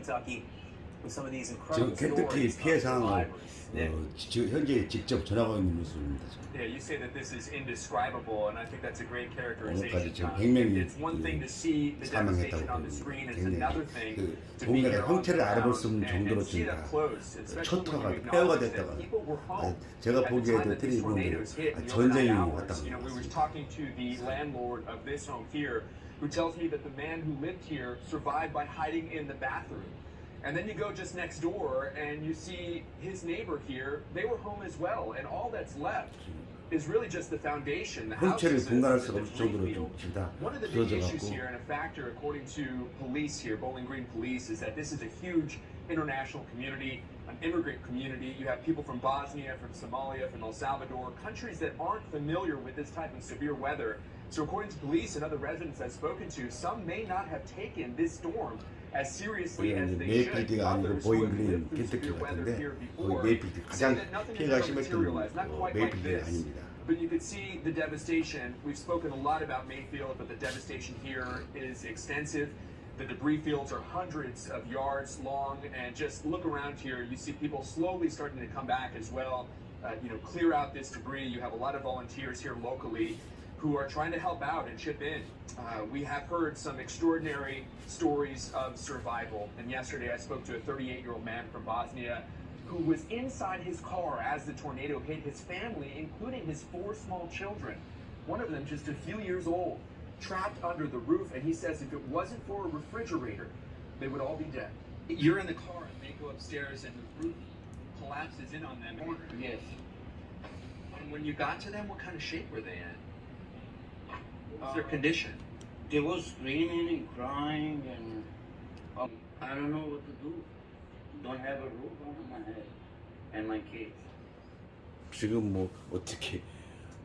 Kentucky with some of these 지금 incredible 켄터키 stories 피해 of 상황을 survivors. 현재 직접 전하고 있는 모습입니다. Yeah, you say that this is indescribable, and I think that's a great 오늘까지 characterization. 지금 100명이 It's one thing to see the devastation on the screen, it's another thing to be 동네가 here on the 형태를 알아볼 ground 수 없는 and 정도로 see 지금 it up close, especially 초토화가 when you 폐허가 acknowledge 됐다가 that people were home 제가 at the 보기에도 time that these 테레비 보면 tornadoes hit in the 전쟁이 overnight 왔다고 hours. You know, we were talking to the landlord of this home here, who tells me that the man who lived here survived by hiding in the bathroom. And then you go just next door and you see his neighbor here, they were home as well, and all that's left is really just the foundation. The 형체를 houses 분간할 is 수가 the 없을 정도로 debris 좀 field. 지금 다 One of the big 부서져 issues 갖고 here, and a factor according to police here, Bowling Green Police, is that this is a huge international community, an immigrant community. You have people from Bosnia, from Somalia, from El Salvador, countries that aren't familiar with this type of severe weather. So according to police and other residents I've spoken to, some may not have taken this storm as seriously as they should. 메이필드가 아니고 Others who have 보잉글린 lived through 켄터키 severe weather 같은데 here 거기 before 메이필드 say 가장 that nothing has 피해가 ever 심했던 materialized, not quite like 메이필드가 this. 아닙니다. But you could see the devastation. We've spoken a lot about Mayfield, but the devastation here is extensive. The debris fields are hundreds of yards long, and just look around here, you see people slowly starting to come back as well. Clear out this debris. You have a lot of volunteers here locally who are trying to help out and chip in. We have heard some extraordinary stories of survival, and yesterday I spoke to a 38-year-old man from Bosnia who was inside his car as the tornado hit his family, including his 4 small children. One of them just a few years old, trapped under the roof, and he says if it wasn't for a refrigerator, they would all be dead. You're in the car, and they go upstairs, and the roof collapses in on them. Yes. And when you got to them, what kind of shape were they in? What was their condition? They were screaming and crying, and I don't know what to do. Don't have a roof over my head and my kids. 지금 뭐 어떻게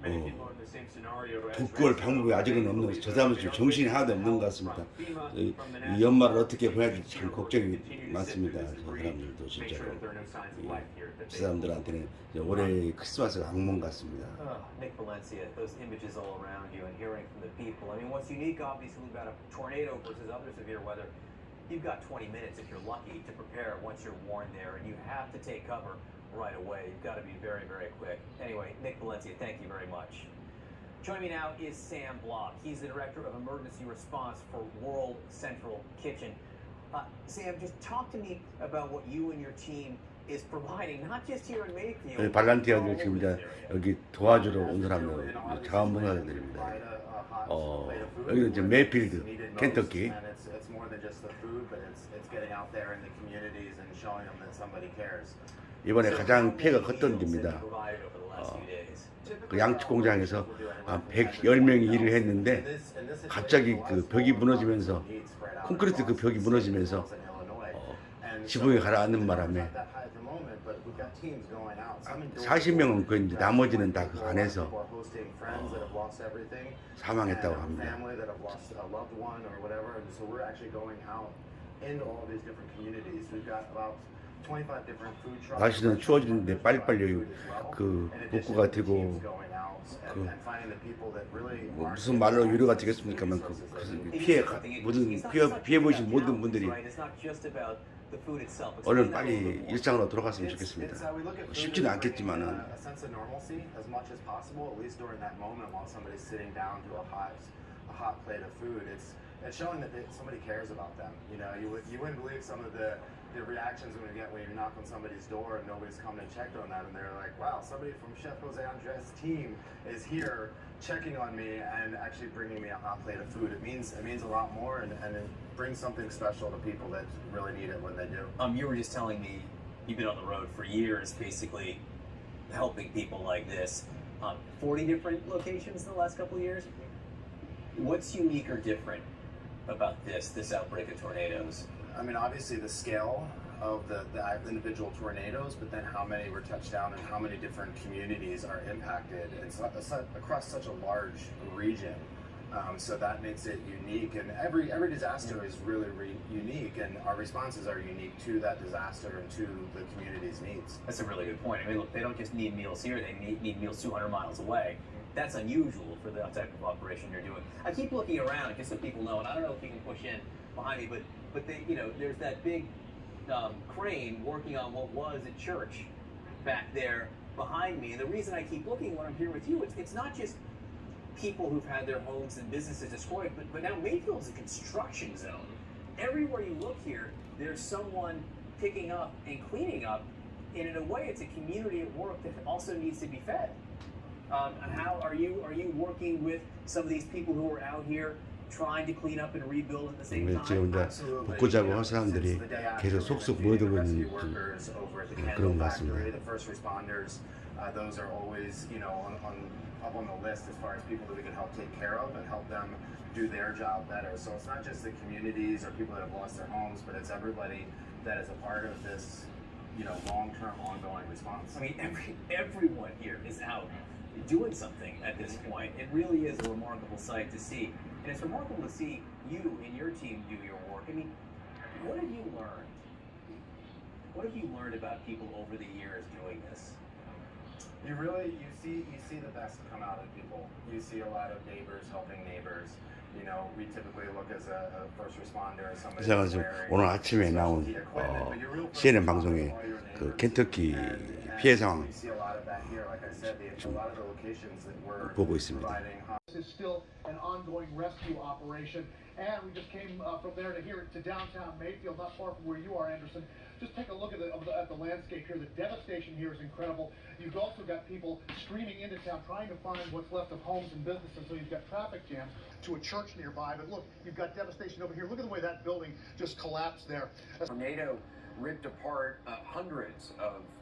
Many people are in the same scenario as 복구할 방법이 아직은 없는 저 사람은 지금 정신이 하나도 없는 것 같습니다. 이 연말을 어떻게 보내야 될지 참 걱정이 많습니다. 저 사람들도 진짜로 저 사람들한테는 이제 올해 크리스마스가 악몽 같습니다. Nick Valencia, those images all around you and hearing from the people. I mean, what's unique, obviously, about a tornado versus other severe weather, you've got 20 minutes if you're lucky to prepare once you're warned there, and you have to take cover right away. You've got to be very, very quick. Anyway, Nick Valencia, thank you very much. Joining me now is Sam Block. He's the Director of Emergency Response for World Central Kitchen. Sam, just talk to me about what you and your team is providing, not just here in Mayfield. 발란티아들 지금 이제 여기 도와주러 온 사람들 자원봉사자들입니다. 여기는 이제 메이필드, 켄터키. It's more than just the food, but it's getting out there in the communities and showing them that somebody cares. 이번에 가장 피해가 컸던 데입니다. 그 양축 공장에서 한 110명이 일을 했는데 갑자기 그 벽이 무너지면서 콘크리트 그 벽이 무너지면서 지붕이 가라앉는 바람에 40명은 그 이제 나머지는 다 그 안에서 사망했다고 합니다. 날씨는 추워지는데 빨리빨리 그 복구가 되고 그 뭐 무슨 말로 위로가 되겠습니까만 그 피해 보신 모든 분들이 얼른 빨리 일상으로 돌아갔으면 좋겠습니다. 쉽지는 않겠지만은. It's showing that somebody cares about them. You wouldn't believe some of the reactions when you get when you knock on somebody's door and nobody's come and checked on that, and they're like, wow, somebody from Chef Jose Andres' team is here checking on me and actually bringing me a hot plate of food. It means a lot more, and it brings something special to people that really need it when they do. You were just telling me you've been on the road for years, basically helping people like this. 40 different locations in the last couple of years. What's unique or different about this outbreak of tornadoes? I mean, obviously the scale of the individual tornadoes, but then how many were touched down and how many different communities are impacted. It's across such a large region, so that makes it unique. And every disaster is really unique, and our responses are unique to that disaster and to the community's needs. That's a really good point. I mean, look, they don't just need meals here; they need meals 200 miles away. That's unusual for the type of operation you're doing. I keep looking around just so people know, and I don't know if you can push in behind me, but they, there's that big crane working on what was a church back there behind me. And the reason I keep looking when I'm here with you, it's not just people who've had their homes and businesses destroyed, but now Mayfield's a construction zone. Everywhere you look here, there's someone picking up and cleaning up, and in a way, it's a community at work that also needs to be fed. How are you working with some of these people who are out here trying to clean up and rebuild at the same 지금 time? 이제 복구자고 할 사람들이 계속 속속 모여들고 있는 그런 것 같습니다. The first responders, those are always, you know, up on the list as far as people that we can help take care of and help them do their job better. So it's not just the communities or people that have lost their homes, but it's everybody that is a part of this, you know, long-term, ongoing response. I mean, everyone here is out doing something at this point. It really is a remarkable sight to see. And it's remarkable to see you and your team do your work. I mean, what have you learned? What have you learned about people over the years doing this? You see the best come out of people. You see a lot of neighbors helping neighbors. You know, we typically look as a first responder as somebody 제가 지금 오늘 아침에 나온 CNN 방송에 그 켄터키 피해 상황 보고 있습니다. This is still an ongoing rescue operation, and we just came from there to downtown Mayfield, not far from where you are, Anderson. Just take a look at the landscape here. The devastation here is incredible. You've also got people streaming into town trying to find what's left of homes and businesses. So you've got traffic jams to a church nearby. But look, you've got devastation over here. Look at the way that building just collapsed there. Tornado ripped apart hundreds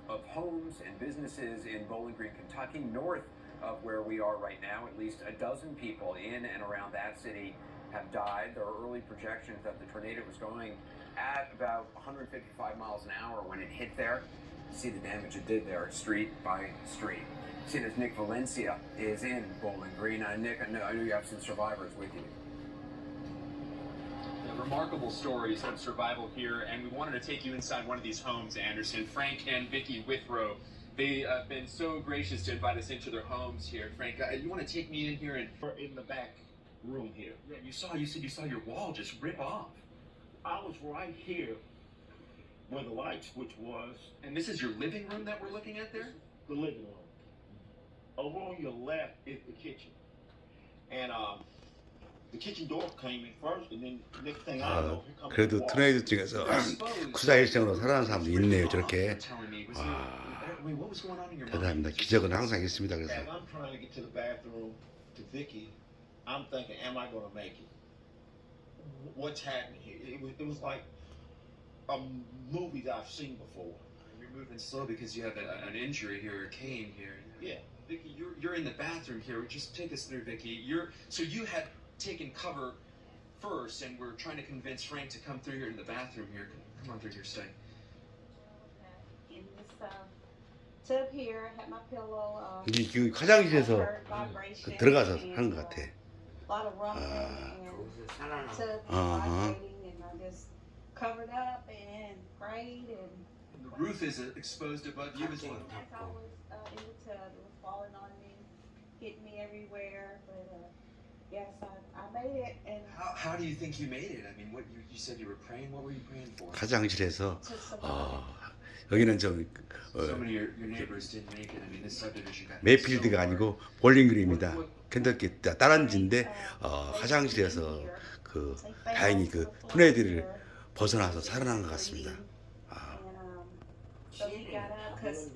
of homes and businesses in Bowling Green, Kentucky, north of where we are right now. At least a dozen people in and around that city have died. There are early projections that the tornado was going at about 155 miles an hour when it hit there. See the damage it did there, street by street. See, there's Nick Valencia is in Bowling Green. Nick, I know you have some survivors with you. Remarkable stories of survival here, and we wanted to take you inside one of these homes, Anderson. Frank and Vicky Withrow, they have been so gracious to invite us into their homes here. Frank, you want to take me in here and In the back room here. yeah, you said you saw your wall just rip off, I was right here where the light switch was, and this is your living room that we're looking at there. the living room. Over on your left is the kitchen. And the kitchen door came in first, and then next thing I know, here comes the 그래도 wall. 토네이도 중에서 쿠사 일생으로 살아난 사람도 있네요. 저렇게 Telling me, what was going on in your 대단합니다. mind? 기적은 항상 있습니다. 그래서 As I'm trying to get to the bathroom to Vicky, I'm thinking, am I going to make it? What's happening here? It was like movies I've seen before. You're moving slow because you have an injury here, a cane here. Yeah. Vicky, you're in the bathroom here. Just take us through, Vicky. So you had taken cover first, and we're trying to convince Frank to come through here in the bathroom here. Come on through here, stay. In this tub here, I had my pillow. 이게 그 화장실에서 heard vibration 들어가서 and, 하는 것 같아. A lot of rumbling and tub Uh-huh. vibrating, and I just covered up and prayed and. And the roof is exposed above you as well. As I was in the tub, it was falling on me, hitting me everywhere. But yes, I made it. And How do you think you made it? I mean, what you said you were praying. What were you praying for? 화장실에서 to survive. 여기는 좀 So many of your neighbors didn't make it. I mean, this subdivision got 메이필드가 아니고 볼링그린입니다. 켄터키 다란지인데 화장실에서 그 다행히 그 토네이도를 벗어나서 살아난 것 같습니다. And so he got up 'cause